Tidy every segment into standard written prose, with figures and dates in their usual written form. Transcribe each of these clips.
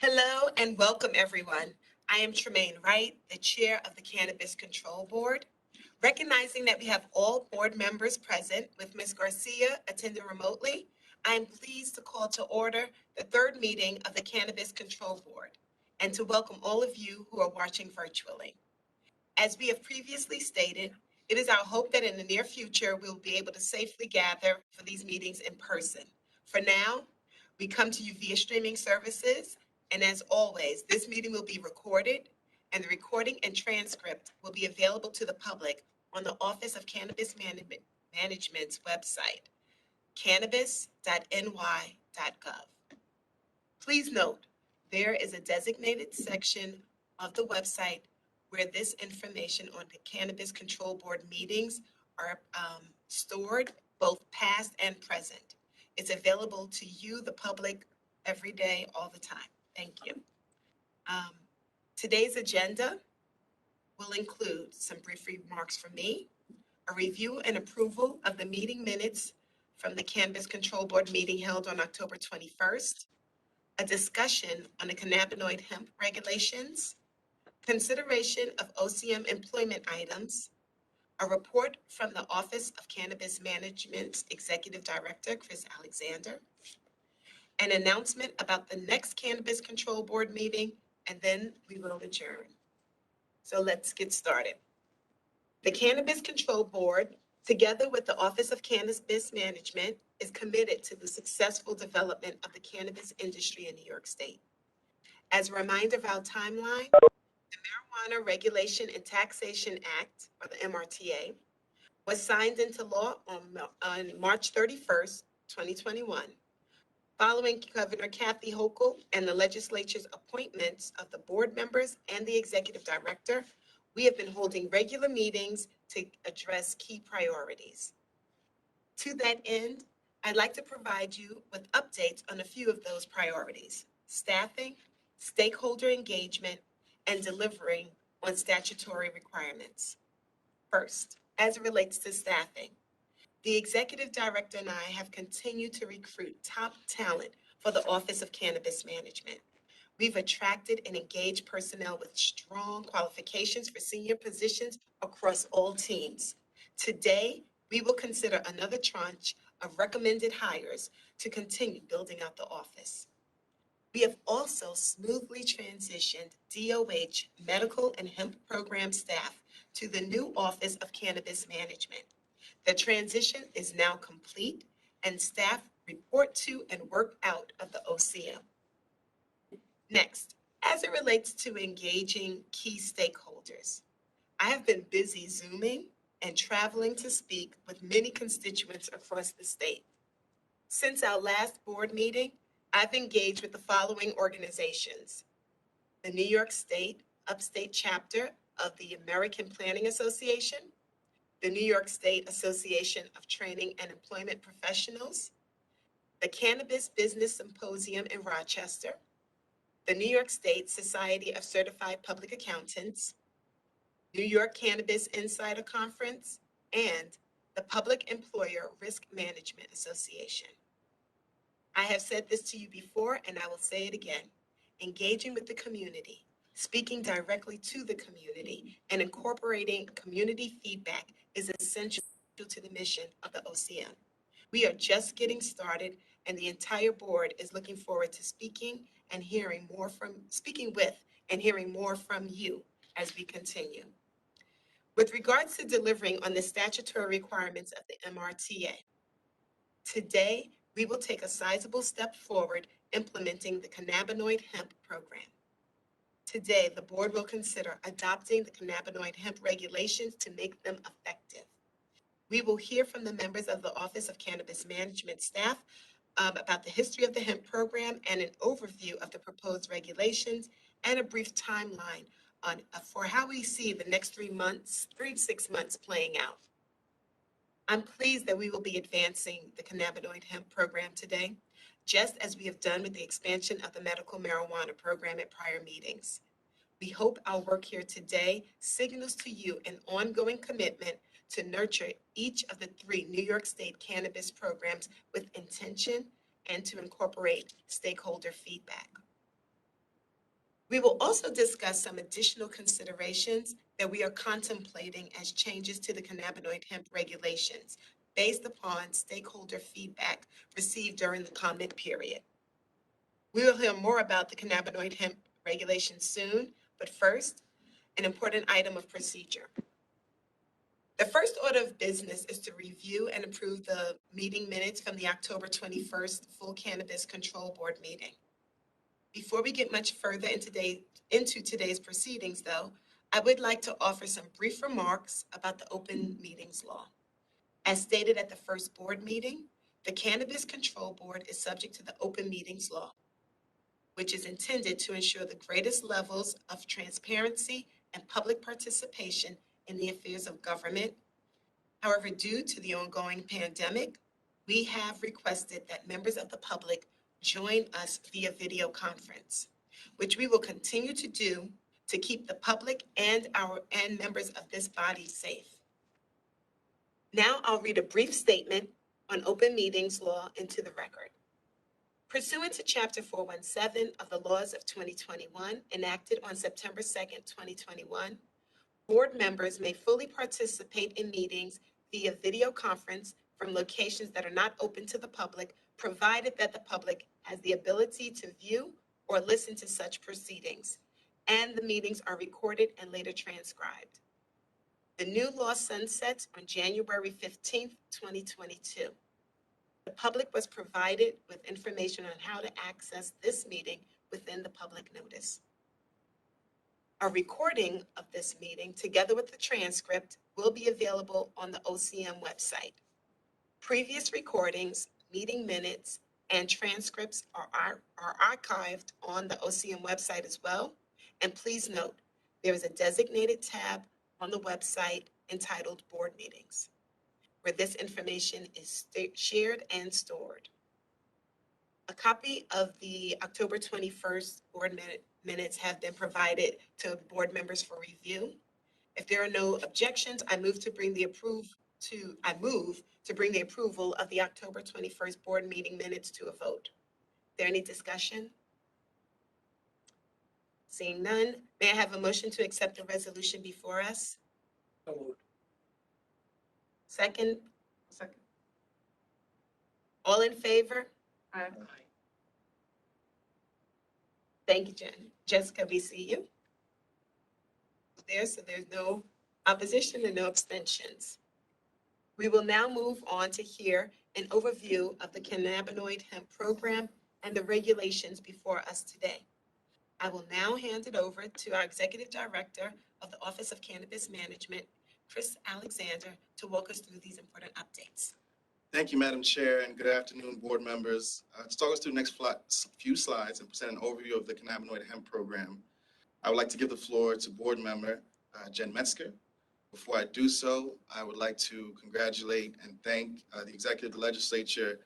Hello and welcome, everyone. I am Tremaine Wright, the chair of the Cannabis Control Board. Recognizing that we have all board members present with Ms. Garcia attending remotely, I am pleased to call to order the third meeting of the Cannabis Control Board and to welcome all of you who are watching virtually. As we have previously stated, it is our hope that in the near future we will be able to safely gather for these meetings in person. For now, we come to you via streaming services, and as always, this meeting will be recorded, and the recording and transcript will be available to the public on the Office of Cannabis Management's website, cannabis.ny.gov. Please note, there is a designated section of the website where this information on the Cannabis Control Board meetings are stored, both past and present. It's available to you, the public, every day, all the time. Thank you. Um, Today's agenda will include some brief remarks from me, a review and approval of the meeting minutes from the Cannabis Control Board meeting held on October 21st, a discussion on the cannabinoid hemp regulations, consideration of OCM employment items, a report from the Office of Cannabis Management's Executive Director, Chris Alexander, an announcement about the next Cannabis Control Board meeting, and then we will adjourn. So let's get started. The Cannabis Control Board, together with the Office of Cannabis Management, is committed to the successful development of the cannabis industry in New York State. As a reminder of our timeline, the Marijuana Regulation and Taxation Act, or the MRTA, was signed into law on March 31st, 2021. Following Governor Kathy Hochul and the legislature's appointments of the board members and the executive director, we have been holding regular meetings to address key priorities. To that end, I'd like to provide you with updates on a few of those priorities: staffing, stakeholder engagement, and delivering on statutory requirements. First, as it relates to staffing, the executive director and I have continued to recruit top talent for the Office of Cannabis Management. We've attracted and engaged personnel with strong qualifications for senior positions across all teams. Today, we will consider another tranche of recommended hires to continue building out the office. We have also smoothly transitioned DOH medical and hemp program staff to the new Office of Cannabis Management. The transition is now complete, and staff report to and work out of the OCM. Next, as it relates to engaging key stakeholders, I have been busy Zooming and traveling to speak with many constituents across the state. Since our last board meeting, I've engaged with the following organizations: the New York State Upstate Chapter of the American Planning Association, the New York State Association of Training and Employment Professionals, the Cannabis Business Symposium in Rochester, the New York State Society of Certified Public Accountants, New York Cannabis Insider Conference, and the Public Employer Risk Management Association. I have said this to you before, and I will say it again. Engaging with the community, speaking directly to the community, and incorporating community feedback is essential to the mission of the OCM. We are just getting started, and the entire board is looking forward to speaking with and hearing more from you as we continue. With regards to delivering on the statutory requirements of the MRTA, today we will take a sizable step forward implementing the cannabinoid hemp program. Today, the board will consider adopting the cannabinoid hemp regulations to make them effective. We will hear from the members of the Office of Cannabis Management staff about the history of the hemp program and an overview of the proposed regulations and a brief timeline for how we see the next 3 to 6 months playing out. I'm pleased that we will be advancing the cannabinoid hemp program today, just as we have done with the expansion of the medical marijuana program at prior meetings. We hope our work here today signals to you an ongoing commitment to nurture each of the 3 New York State cannabis programs with intention and to incorporate stakeholder feedback. We will also discuss some additional considerations that we are contemplating as changes to the cannabinoid hemp regulations based upon stakeholder feedback received during the comment period. We will hear more about the cannabinoid hemp regulations soon, but first, an important item of procedure. The first order of business is to review and approve the meeting minutes from the October 21st full Cannabis Control Board meeting. Before we get much further into today's proceedings, though, I would like to offer some brief remarks about the open meetings law. As stated at the first board meeting, the Cannabis Control Board is subject to the open meetings law, which is intended to ensure the greatest levels of transparency and public participation in the affairs of government. However, due to the ongoing pandemic, we have requested that members of the public join us via video conference, which we will continue to do to keep the public and members of this body safe. Now I'll read a brief statement on open meetings law into the record. Pursuant to Chapter 417 of the Laws of 2021, enacted on September 2nd, 2021, board members may fully participate in meetings via video conference from locations that are not open to the public, provided that the public has the ability to view or listen to such proceedings, and the meetings are recorded and later transcribed. The new law sunsets on January 15th, 2022. The public was provided with information on how to access this meeting within the public notice. A recording of this meeting, together with the transcript, will be available on the OCM website. Previous recordings, meeting minutes, and transcripts are archived on the OCM website as well. And please note, there is a designated tab on the website entitled Board Meetings, where this information is shared and stored. A copy of the October 21st board minutes have been provided to board members for review. If there are no objections, I move to bring the approval of the October 21st board meeting minutes to a vote. Is there any discussion? Seeing none, may I have a motion to accept the resolution before us? So moved. Second, Second. all in favor? Aye. Thank you, Jen. Jessica, we see you. So there's no opposition and no abstentions. We will now move on to hear an overview of the cannabinoid hemp program and the regulations before us today. I will now hand it over to our Executive Director of the Office of Cannabis Management, Chris Alexander, to walk us through these important updates. Thank you, Madam Chair, and good afternoon, board members. To talk us through the next few slides and present an overview of the cannabinoid hemp program, I would like to give the floor to board member Jen Metzger. Before I do so, I would like to congratulate and thank the executive, the legislature,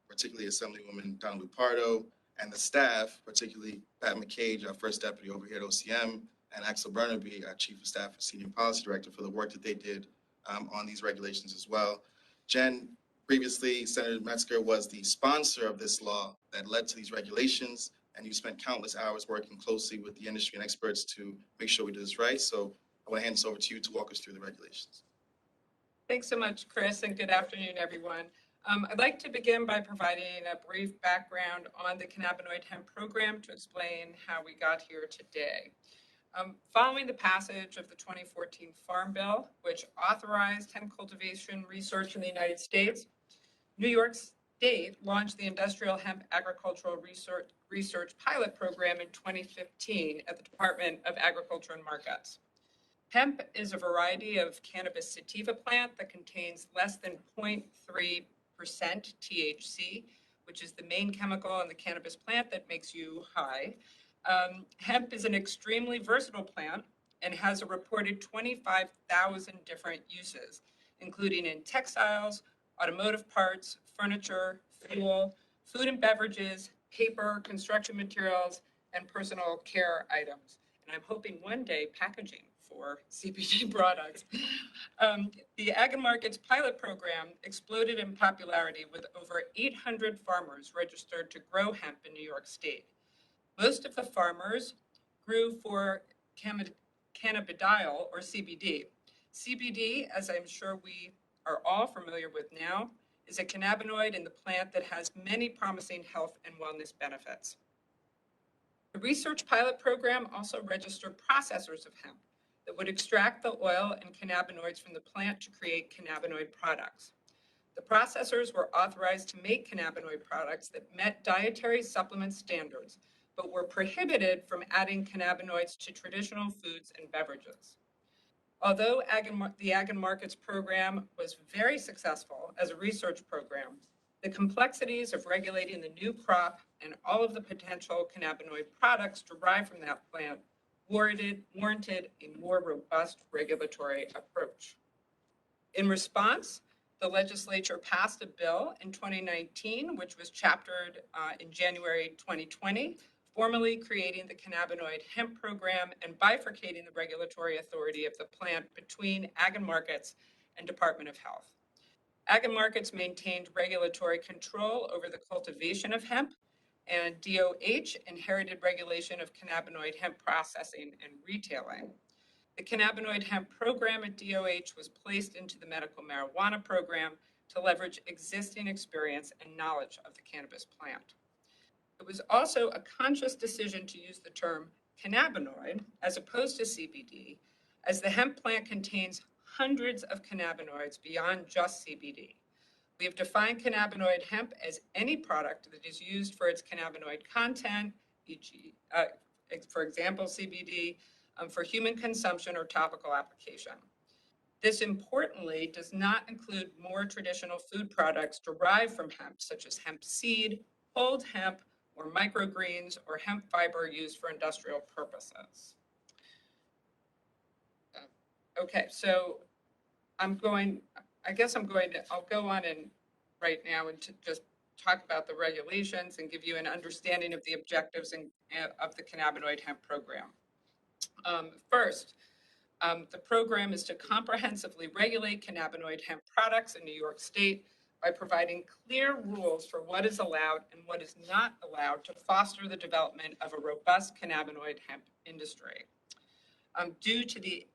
particularly Assemblywoman Donna Lupardo, and the staff, particularly Pat McCage, our first deputy over here at OCM, and Axel Bernaby, our chief of staff and senior policy director, for the work that they did on these regulations as well. Jen, previously, Senator Metzger was the sponsor of this law that led to these regulations, and you spent countless hours working closely with the industry and experts to make sure we do this right. So I want to hand this over to you to walk us through the regulations. Thanks so much, Chris, and good afternoon, everyone. I'd like to begin by providing a brief background on the cannabinoid hemp program to explain how we got here today. Following the passage of the 2014 Farm Bill, which authorized hemp cultivation research in the United States, New York State launched the Industrial Hemp Agricultural Research Pilot Program in 2015 at the Department of Agriculture and Markets. Hemp is a variety of cannabis sativa plant that contains less than 0.3% THC, which is the main chemical in the cannabis plant that makes you high. Hemp is an extremely versatile plant and has a reported 25,000 different uses, including in textiles, automotive parts, furniture, fuel, food and beverages, paper, construction materials, and personal care items. And I'm hoping one day packaging for CPG products. The Ag and Markets pilot program exploded in popularity with over 800 farmers registered to grow hemp in New York State. Most of the farmers grew for cannabidiol, or CBD. CBD, as I'm sure we are all familiar with now, is a cannabinoid in the plant that has many promising health and wellness benefits. The research pilot program also registered processors of hemp that would extract the oil and cannabinoids from the plant to create cannabinoid products. The processors were authorized to make cannabinoid products that met dietary supplement standards, but were prohibited from adding cannabinoids to traditional foods and beverages. Although the Ag and Markets program was very successful as a research program, the complexities of regulating the new crop and all of the potential cannabinoid products derived from that plant warranted a more robust regulatory approach. In response, the legislature passed a bill in 2019, which was chaptered in January 2020, formally creating the cannabinoid hemp program and bifurcating the regulatory authority of the plant between Ag and Markets and Department of Health. Ag and Markets maintained regulatory control over the cultivation of hemp, and DOH inherited regulation of cannabinoid hemp processing and retailing. The cannabinoid hemp program at DOH was placed into the medical marijuana program to leverage existing experience and knowledge of the cannabis plant. It was also a conscious decision to use the term cannabinoid as opposed to CBD, as the hemp plant contains hundreds of cannabinoids beyond just CBD. We have defined cannabinoid hemp as any product that is used for its cannabinoid content, e.g., for example, CBD, for human consumption or topical application. This importantly does not include more traditional food products derived from hemp, such as hemp seed, pulled hemp, or microgreens, or hemp fiber used for industrial purposes. Okay, so I'll go on and right now and to just talk about the regulations and give you an understanding of the objectives of the cannabinoid hemp program. First, the program is to comprehensively regulate cannabinoid hemp products in New York State by providing clear rules for what is allowed and what is not allowed to foster the development of a robust cannabinoid hemp industry. Due to the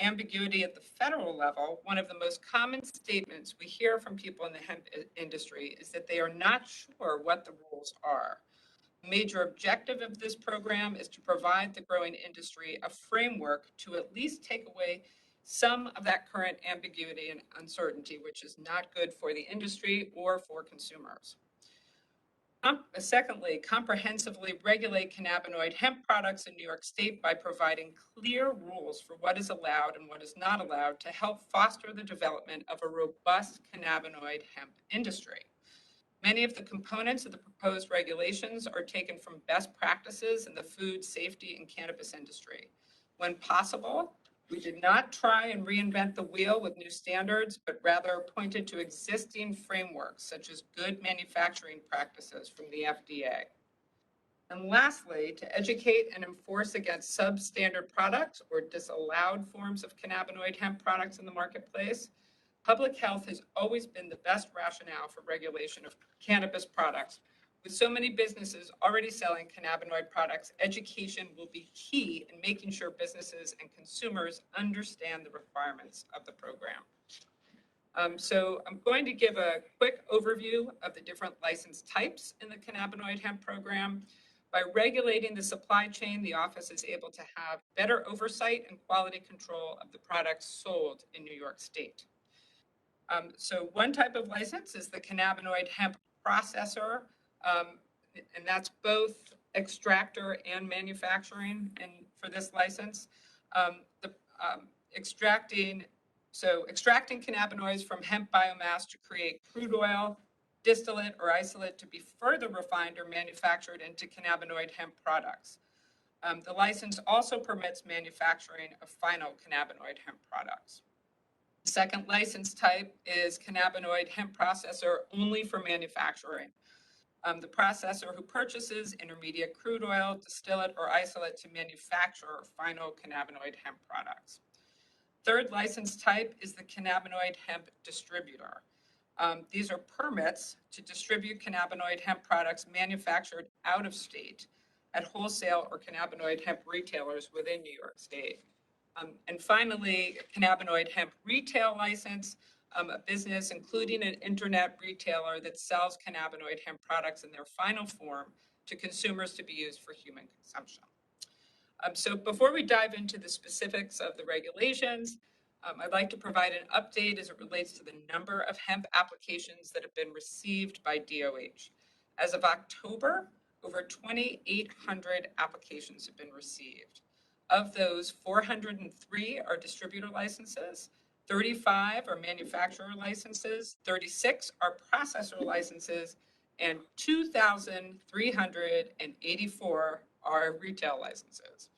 ambiguity at the federal level, one of the most common statements we hear from people in the hemp industry is that they are not sure what the rules are. A major objective of this program is to provide the growing industry a framework to at least take away some of that current ambiguity and uncertainty, which is not good for the industry or for consumers. Secondly, comprehensively regulate cannabinoid hemp products in New York State by providing clear rules for what is allowed and what is not allowed to help foster the development of a robust cannabinoid hemp industry. Many of the components of the proposed regulations are taken from best practices in the food safety and cannabis industry. When possible, we did not try and reinvent the wheel with new standards, but rather pointed to existing frameworks such as good manufacturing practices from the FDA. And lastly, to educate and enforce against substandard products or disallowed forms of cannabinoid hemp products in the marketplace, public health has always been the best rationale for regulation of cannabis products. With so many businesses already selling cannabinoid products, education will be key in making sure businesses and consumers understand the requirements of the program. So I'm going to give a quick overview of the different license types in the cannabinoid hemp program. By regulating the supply chain, the office is able to have better oversight and quality control of the products sold in New York State. So one type of license is the cannabinoid hemp processor, and that's both extractor and manufacturing. And for this license, extracting cannabinoids from hemp biomass to create crude oil, distillate, or isolate to be further refined or manufactured into cannabinoid hemp products. The license also permits manufacturing of final cannabinoid hemp products. The second license type is cannabinoid hemp processor only for manufacturing. The processor who purchases intermediate crude oil, distillate, or isolate to manufacture final cannabinoid hemp products. Third license type is the cannabinoid hemp distributor. These are permits to distribute cannabinoid hemp products manufactured out of state. at wholesale or cannabinoid hemp retailers within New York State. And finally, cannabinoid hemp retail license, a business including an internet retailer that sells cannabinoid hemp products in their final form to consumers to be used for human consumption. So before we dive into the specifics of the regulations, I'd like to provide an update as it relates to the number of hemp applications that have been received by DOH. As of October, over 2,800 applications have been received. Of those, 403 are distributor licenses, 35 are manufacturer licenses, 36 are processor licenses, and 2,384 are retail licenses.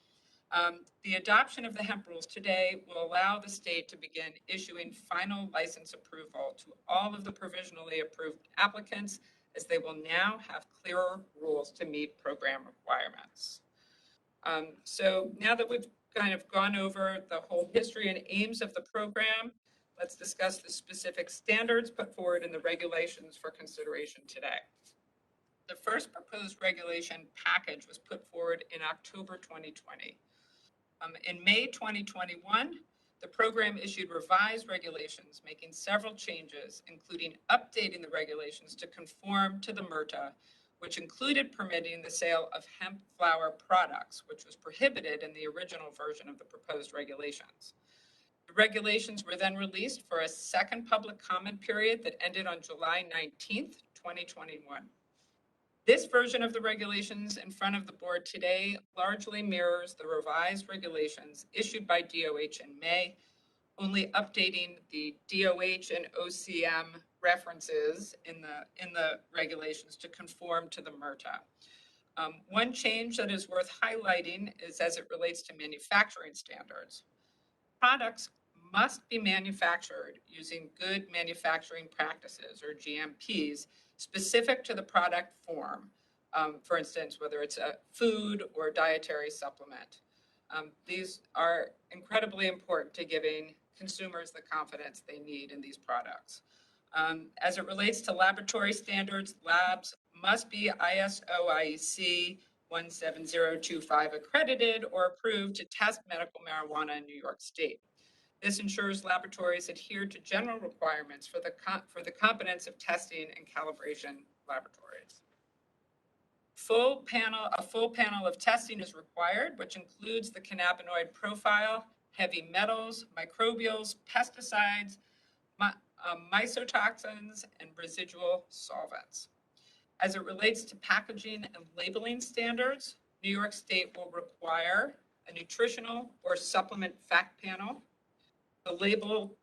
The adoption of the hemp rules today will allow the state to begin issuing final license approval to all of the provisionally approved applicants, as they will now have clearer rules to meet program requirements. So now that we've kind of gone over the whole history and aims of the program, let's discuss the specific standards put forward in the regulations for consideration today. The first proposed regulation package was put forward in October 2020. In May 2021, the program issued revised regulations, making several changes, including updating the regulations to conform to the MRTA, which included permitting the sale of hemp flower products, which was prohibited in the original version of the proposed regulations. The regulations were then released for a second public comment period that ended on July 19th, 2021. This version of the regulations in front of the board today largely mirrors the revised regulations issued by DOH in May, only updating the DOH and OCM references in the regulations to conform to the MRTA. One change that is worth highlighting is as it relates to manufacturing standards. Products must be manufactured using good manufacturing practices, or GMPs, specific to the product form. For instance, whether it's a food or dietary supplement. These are incredibly important to giving consumers the confidence they need in these products. As it relates to laboratory standards, labs must be ISO IEC 17025 accredited or approved to test medical marijuana in New York State. This ensures laboratories adhere to general requirements for the competence of testing and calibration laboratories. A full panel of testing is required, which includes the cannabinoid profile, heavy metals, microbials, pesticides, mycotoxins, and residual solvents. As it relates to packaging and labeling standards, New York State will require a nutritional or supplement fact panel. The label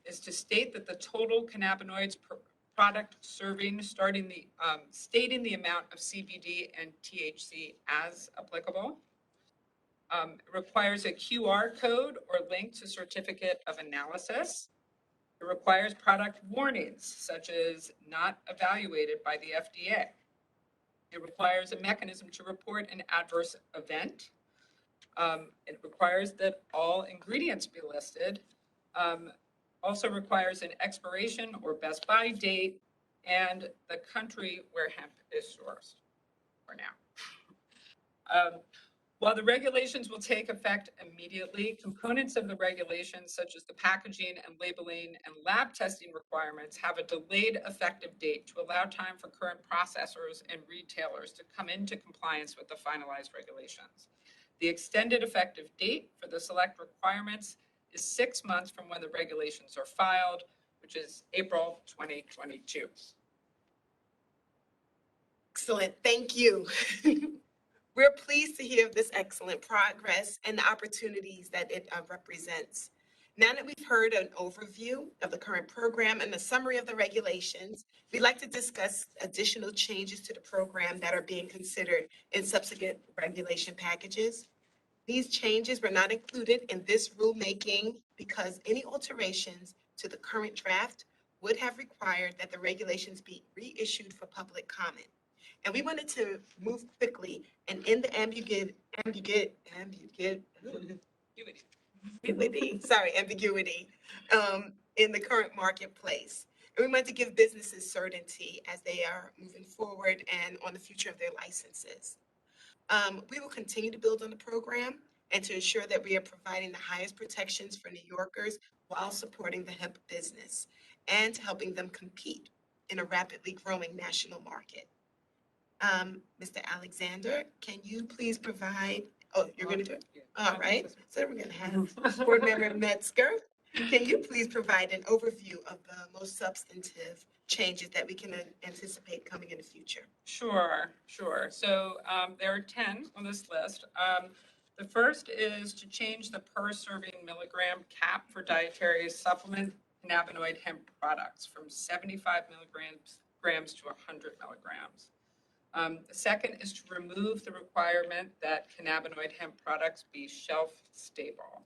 is to state that the total cannabinoids per product serving, stating the amount of CBD and THC as applicable. It requires a QR code or link to certificate of analysis. It requires product warnings, such as not evaluated by the FDA. It requires a mechanism to report an adverse event. It requires that all ingredients be listed. Also requires an expiration or best buy date and the country where hemp is sourced for now. While the regulations will take effect immediately, components of the regulations such as the packaging and labeling and lab testing requirements have a delayed effective date to allow time for current processors and retailers to come into compliance with the finalized regulations. The extended effective date for the select requirements is 6 months from when the regulations are filed, which is April 2022. Excellent, thank you. We're pleased to hear of this excellent progress and the opportunities that it represents. Now that we've heard an overview of the current program and a summary of the regulations, we'd like to discuss additional changes to the program that are being considered in subsequent regulation packages. These changes were not included in this rulemaking because any alterations to the current draft would have required that the regulations be reissued for public comment. And we wanted to move quickly and end the ambiguity in the current marketplace. And we wanted to give businesses certainty as they are moving forward and on the future of their licenses. We will continue to build on the program and to ensure that we are providing the highest protections for New Yorkers while supporting the hemp business and helping them compete in a rapidly growing national market. Mr. Alexander, can you please provide, oh, you're going to do it? All right, so we're going to have Board Member Metzger. Can you please provide an overview of the most substantive changes that we can anticipate coming in the future? Sure. So there are 10 on this list. The first is to change the per serving milligram cap for dietary supplement cannabinoid hemp products from 75 milligrams to 100 milligrams. The second is to remove the requirement that cannabinoid hemp products be shelf stable.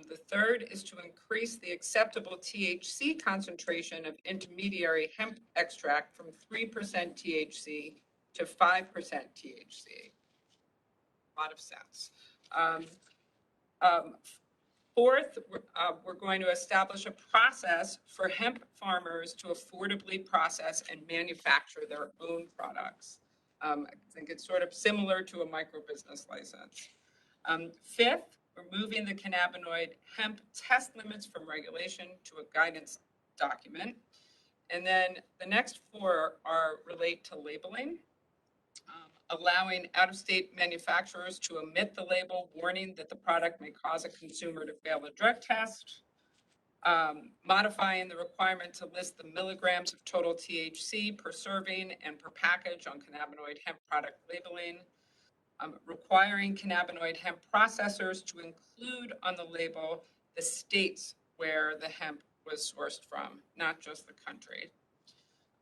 The third is to increase the acceptable THC concentration of intermediary hemp extract from 3% THC to 5% THC. A lot of sense. Fourth, we're going to establish a process for hemp farmers to affordably process and manufacture their own products. I think it's sort of similar to a micro business license. Fifth, we're moving the cannabinoid hemp test limits from regulation to a guidance document. And then the next four relate to labeling. Allowing out-of-state manufacturers to omit the label warning that the product may cause a consumer to fail a drug test, modifying the requirement to list the milligrams of total THC per serving and per package on cannabinoid hemp product labeling, requiring cannabinoid hemp processors to include on the label the states where the hemp was sourced from, not just the country.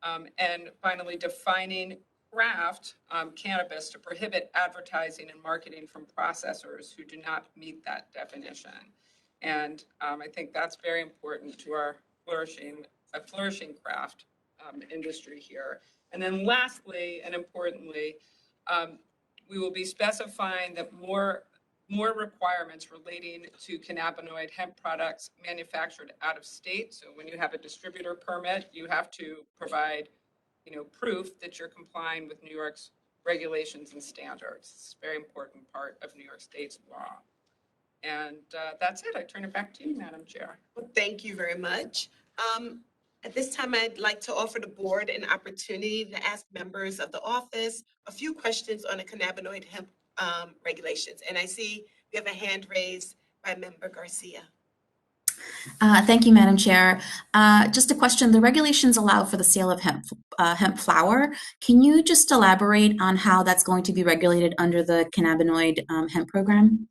And finally, defining craft cannabis to prohibit advertising and marketing from processors who do not meet that definition. And I think that's very important to our flourishing craft industry here. And then lastly, and importantly, we will be specifying that more requirements relating to cannabinoid hemp products manufactured out of state. So when you have a distributor permit, you have to provide proof that you're complying with New York's regulations and standards. It's a very important part of New York State's law. And that's it. I turn it back to you, Madam Chair. Well, thank you very much. At this time, I'd like to offer the board an opportunity to ask members of the office a few questions on the cannabinoid hemp regulations. And I see we have a hand raised by Member Garcia. Thank you, Madam Chair. Just a question. The regulations allow for the sale of hemp flower. Can you just elaborate on how that's going to be regulated under the cannabinoid hemp program?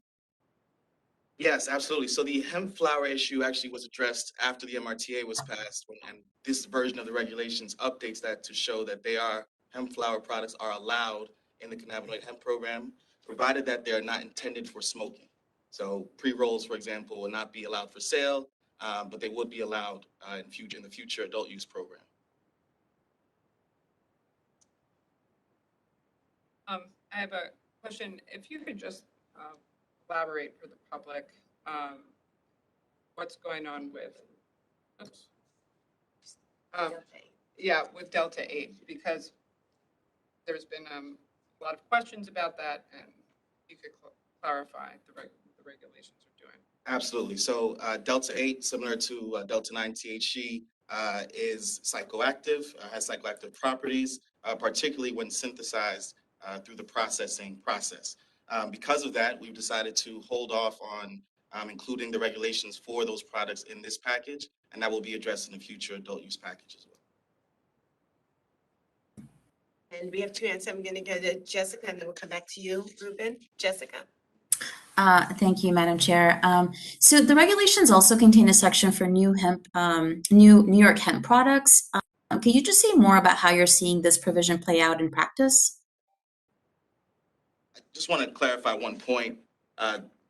Yes, absolutely. So the hemp flower issue actually was addressed after the MRTA was passed, and this version of the regulations updates that to show that hemp flower products are allowed in the cannabinoid hemp program, provided that they are not intended for smoking. So pre-rolls, for example, will not be allowed for sale, but they would be allowed in the future adult use program. I have a question. If you could just elaborate for the public what's going on with, with Delta 8, because there's been a lot of questions about that, and you could clarify the regulations are doing. Absolutely. So Delta 8, similar to Delta 9 THC, is psychoactive, has psychoactive properties, particularly when synthesized through the processing process. Because of that, we've decided to hold off on including the regulations for those products in this package, and that will be addressed in the future adult use package as well. And we have two answers. I'm going to go to Jessica, and then we'll come back to you, Ruben. Jessica. Thank you, Madam Chair. So the regulations also contain a section for new New York hemp products. Could you just say more about how you're seeing this provision play out in practice? I just want to clarify one point.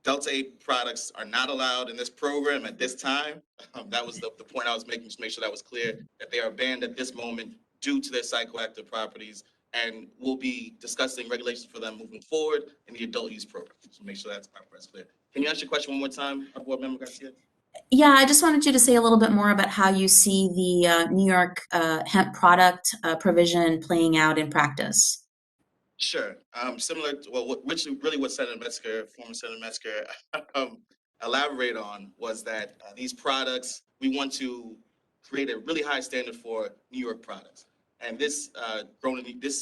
Delta 8 products are not allowed in this program at this time. That was the point I was making, just make sure that was clear, that they are banned at this moment due to their psychoactive properties, and we'll be discussing regulations for them moving forward in the adult use program. So make sure that's clear. Can you ask your question one more time, Board Member Garcia? Yeah, I just wanted you to say a little bit more about how you see the New York hemp product provision playing out in practice. Sure. Similar to, well, what Senator Metzger, former Senator Metzger, elaborated on was that these products, we want to create a really high standard for New York products. And this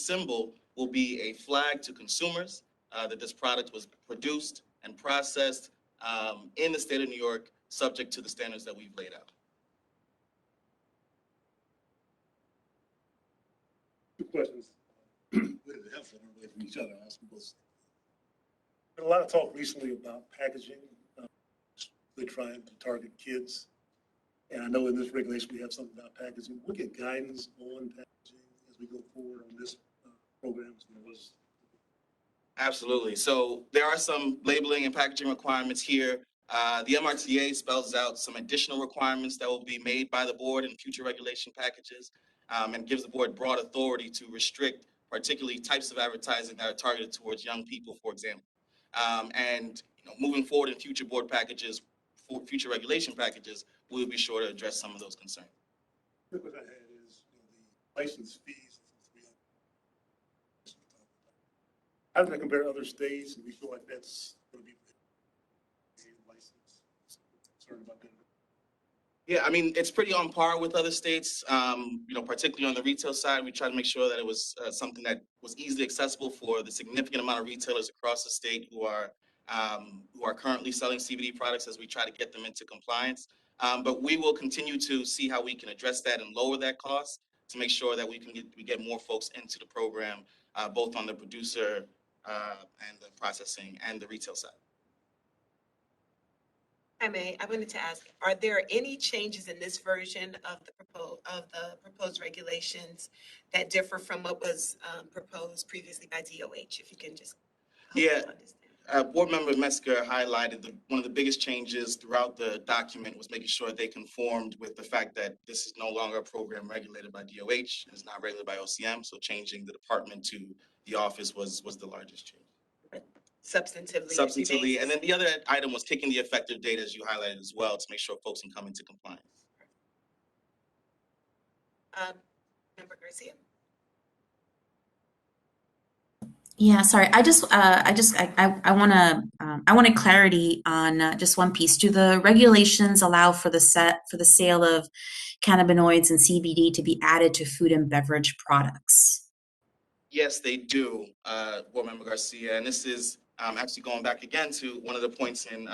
symbol will be a flag to consumers that this product was produced and processed in the state of New York, subject to the standards that we've laid out. Two questions. With the help from each other, I suppose. Been a lot of talk recently about packaging. They're trying to target kids. And I know in this regulation, we have something about packaging. We'll get guidance on packaging as we go forward on this program. Absolutely. So there are some labeling and packaging requirements here. The MRTA spells out some additional requirements that will be made by the board in future regulation packages, and gives the board broad authority to restrict particularly types of advertising that are targeted towards young people, for example. And moving forward in future board packages, for future regulation packages, we'll be sure to address some of those concerns. The question I had is the license fees. How does that compare to other states? And we feel like that's going to be license. Concerned about that. Yeah, I mean, it's pretty on par with other states. Particularly on the retail side, we try to make sure that it was something that was easily accessible for the significant amount of retailers across the state who are currently selling CBD products as we try to get them into compliance. But we will continue to see how we can address that and lower that cost to make sure that we get more folks into the program, both on the producer and the processing and the retail side. I wanted to ask, are there any changes in this version of the proposed regulations that differ from what was proposed previously by DOH? If you can just help Yeah. us understand. Board Member Metzger highlighted one of the biggest changes throughout the document was making sure they conformed with the fact that this is no longer a program regulated by DOH, it's not regulated by OCM, so changing the department to the office was the largest change. Substantively. Substantively, and then the other item was kicking the effective date, as you highlighted as well, to make sure folks can come into compliance. Member Garcia? Yeah, sorry. I wanted clarity on just one piece. Do the regulations allow for the sale of cannabinoids and CBD to be added to food and beverage products? Yes, they do, Board Member Garcia, and this is actually going back again to one of the points in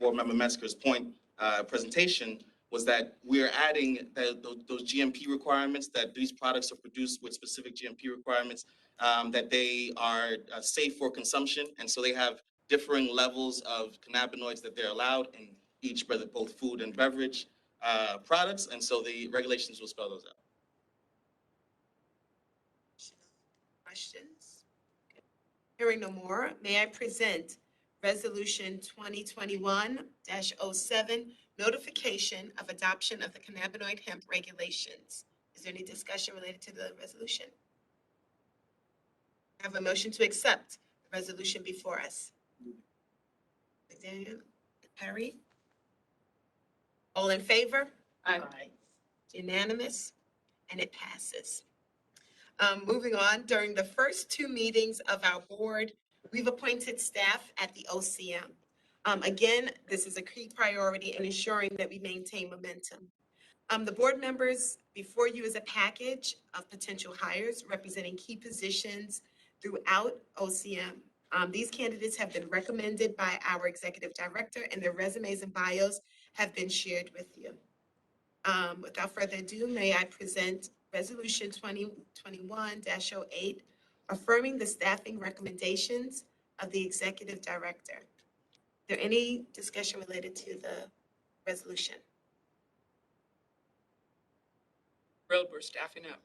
Board Member Metzger's presentation, was that we're adding those GMP requirements, that these products are produced with specific GMP requirements, that they are safe for consumption, and so they have differing levels of cannabinoids that they're allowed in each, both food and beverage products, and so the regulations will spell those out. Questions? Hearing no more, may I present Resolution 2021-07, notification of adoption of the cannabinoid hemp regulations. Is there any discussion related to the resolution? I have a motion to accept the resolution before us. Daniel, Perry? All in favor? Aye. Unanimous, and it passes. Moving on, during the first two meetings of our board, we've appointed staff at the OCM. Again, this is a key priority in ensuring that we maintain momentum. The board members before you is a package of potential hires representing key positions throughout OCM. These candidates have been recommended by our executive director, and their resumes and bios have been shared with you. Without further ado, may I present Resolution 2021-08, affirming the staffing recommendations of the executive director. Is there any discussion related to the resolution? Thrilled we're staffing up.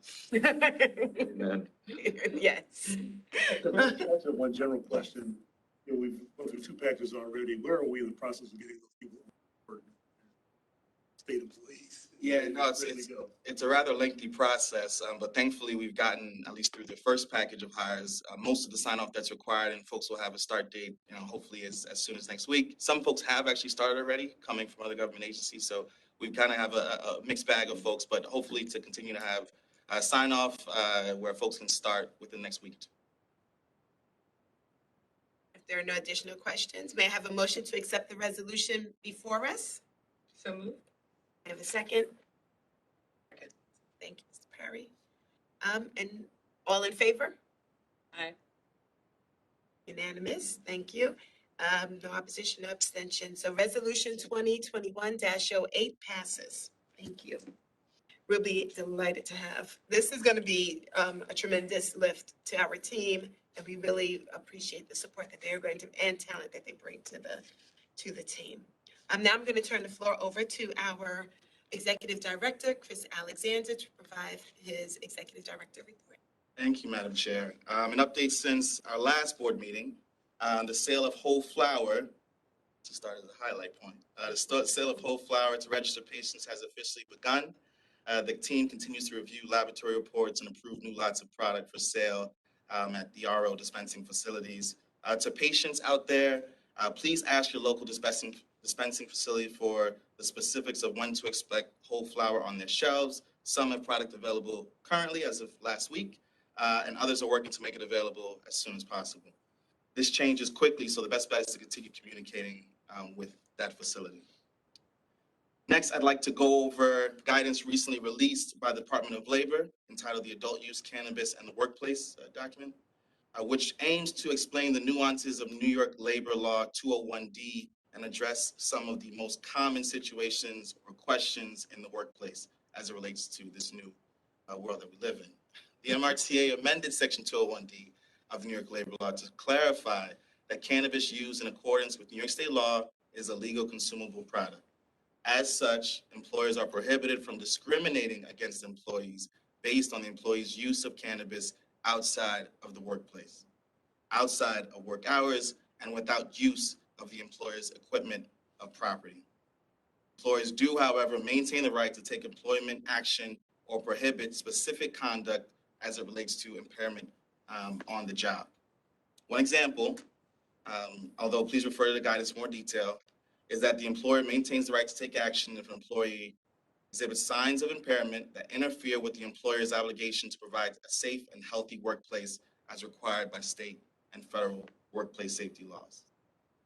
Yes. That's one general question. We've gone through two packages already. Where are we in the process of getting those people on board? State employees? Yeah, no, it's a rather lengthy process, but thankfully we've gotten, at least through the first package of hires, most of the sign off that's required, and folks will have a start date, hopefully as soon as next week. Some folks have actually started already, coming from other government agencies, so we kind of have a mixed bag of folks, but hopefully to continue to have sign off where folks can start within the next week or two. There are no additional questions. May I have a motion to accept the resolution before us? So moved. I have a second. Thank you, Mr. Perry. And all in favor? Aye. Unanimous, thank you. No opposition, no abstention. So resolution 2021-08 passes. Thank you. We'll be delighted to have. This is going to be a tremendous lift to our team, and we really appreciate the support that they're going to and talent that they bring to the team. Now I'm going to turn the floor over to our Executive Director, Chris Alexander, to provide his Executive Director report. Thank you, Madam Chair. An update since our last board meeting, the sale of whole flour, to start as a highlight point, the sale of whole flour to registered patients has officially begun. The team continues to review laboratory reports and approve new lots of product for sale at the RO dispensing facilities. To patients out there, please ask your local dispensing facility for the specifics of when to expect whole flour on their shelves. Some have product available currently as of last week, and others are working to make it available as soon as possible. This changes quickly, so the best bet is to continue communicating with that facility. Next, I'd like to go over guidance recently released by the Department of Labor entitled the Adult Use Cannabis and the Workplace document, which aims to explain the nuances of New York Labor Law 201D and address some of the most common situations or questions in the workplace as it relates to this new world that we live in. The MRTA amended Section 201D of the New York Labor Law to clarify that cannabis used in accordance with New York State law is a legal consumable product. As such, employers are prohibited from discriminating against employees based on the employee's use of cannabis outside of the workplace, outside of work hours, and without use of the employer's equipment or property. Employers do, however, maintain the right to take employment action or prohibit specific conduct as it relates to impairment on the job. One example, although please refer to the guidance for more detail, is that the employer maintains the right to take action if an employee exhibits signs of impairment that interfere with the employer's obligation to provide a safe and healthy workplace as required by state and federal workplace safety laws.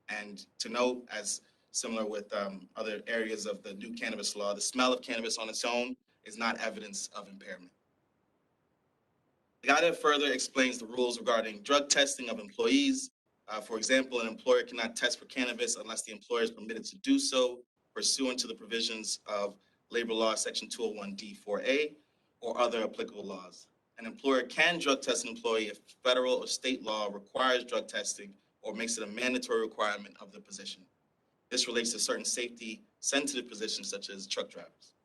And to note, as similar with other areas of the new cannabis law, the smell of cannabis on its own is not evidence of impairment. The guidance further explains the rules regarding drug testing of employees. For example, an employer cannot test for cannabis unless the employer is permitted to do so pursuant to the provisions of Labor Law Section 201D4A or other applicable laws. An employer can drug test an employee if federal or state law requires drug testing or makes it a mandatory requirement of the position. This relates to certain safety-sensitive positions such as truck drivers.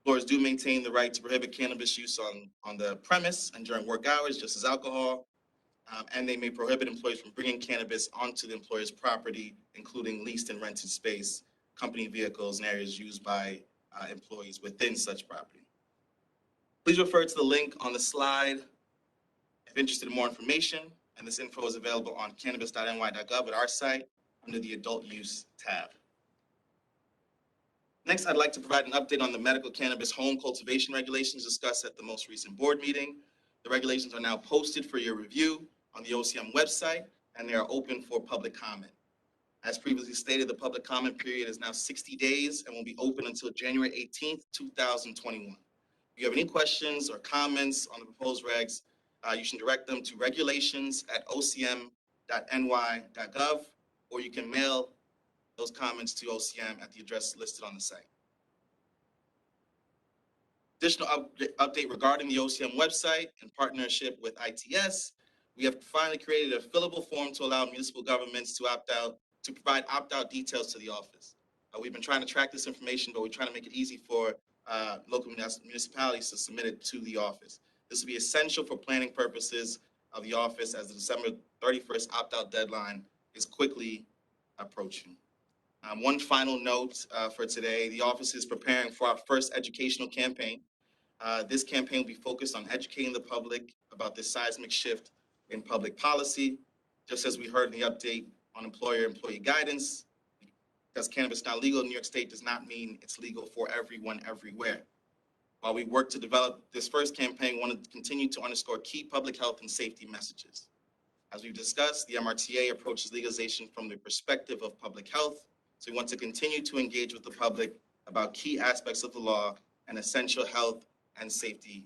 Employers do maintain the right to prohibit cannabis use on the premise and during work hours, just as alcohol. And they may prohibit employees from bringing cannabis onto the employer's property, including leased and rented space, company vehicles, and areas used by employees within such property. Please refer to the link on the slide if interested in more information, and this info is available on cannabis.ny.gov at our site under the Adult Use tab. Next, I'd like to provide an update on the medical cannabis home cultivation regulations discussed at the most recent board meeting. The regulations are now posted for your review on the OCM website, and they are open for public comment. As previously stated, the public comment period is now 60 days and will be open until January 18th, 2021. If you have any questions or comments on the proposed regs, you should direct them to regulations@ocm.ny.gov, or you can mail those comments to OCM at the address listed on the site. Additional update regarding the OCM website in partnership with ITS, we have finally created a fillable form to allow municipal governments to opt out, to provide opt-out details to the office. We've been trying to track this information, but we're trying to make it easy for local municipalities to submit it to the office. This will be essential for planning purposes of the office as the December 31st opt-out deadline is quickly approaching. One final note for today, the office is preparing for our first educational campaign. This campaign will be focused on educating the public about this seismic shift in public policy. Just as we heard in the update on employer-employee guidance, because cannabis is now legal in New York State does not mean it's legal for everyone everywhere. While we work to develop this first campaign, we want to continue to underscore key public health and safety messages. As we've discussed, the MRTA approaches legalization from the perspective of public health, so we want to continue to engage with the public about key aspects of the law and essential health and safety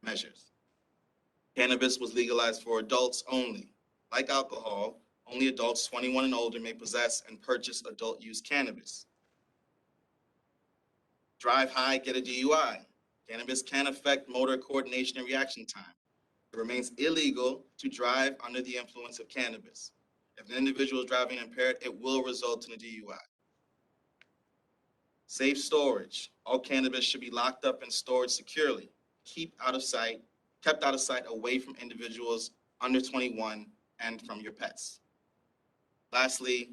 measures. Cannabis was legalized for adults only. Like alcohol, only adults 21 and older may possess and purchase adult use cannabis. Drive high, get a DUI. Cannabis can affect motor coordination and reaction time. It remains illegal to drive under the influence of cannabis. If an individual is driving impaired, it will result in a DUI. Safe storage. All cannabis should be locked up and stored securely. Kept out of sight away from individuals under 21 and from your pets. Lastly,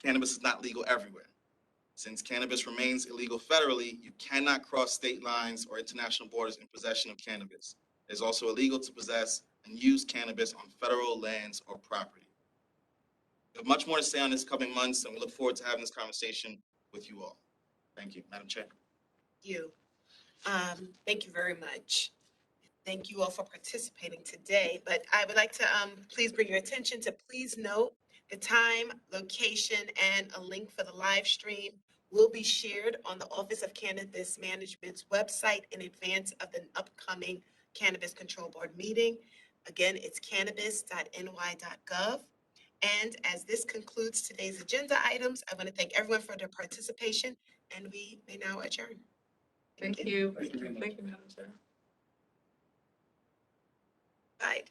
cannabis is not legal everywhere. Since cannabis remains illegal federally, you cannot cross state lines or international borders in possession of cannabis. It is also illegal to possess and use cannabis on federal lands or property. We have much more to say on this coming months, and we look forward to having this conversation with you all. Thank you, Madam Chair. Thank you very much. Thank you all for participating today, but I would like to please bring your attention to please note the time, location, and a link for the live stream will be shared on the Office of Cannabis Management's website in advance of the upcoming Cannabis Control Board meeting. Again, it's cannabis.ny.gov. And as this concludes today's agenda items, I want to thank everyone for their participation, and we may now adjourn. Thank you. Thank you very much. Thank you, Madam Chair. Right.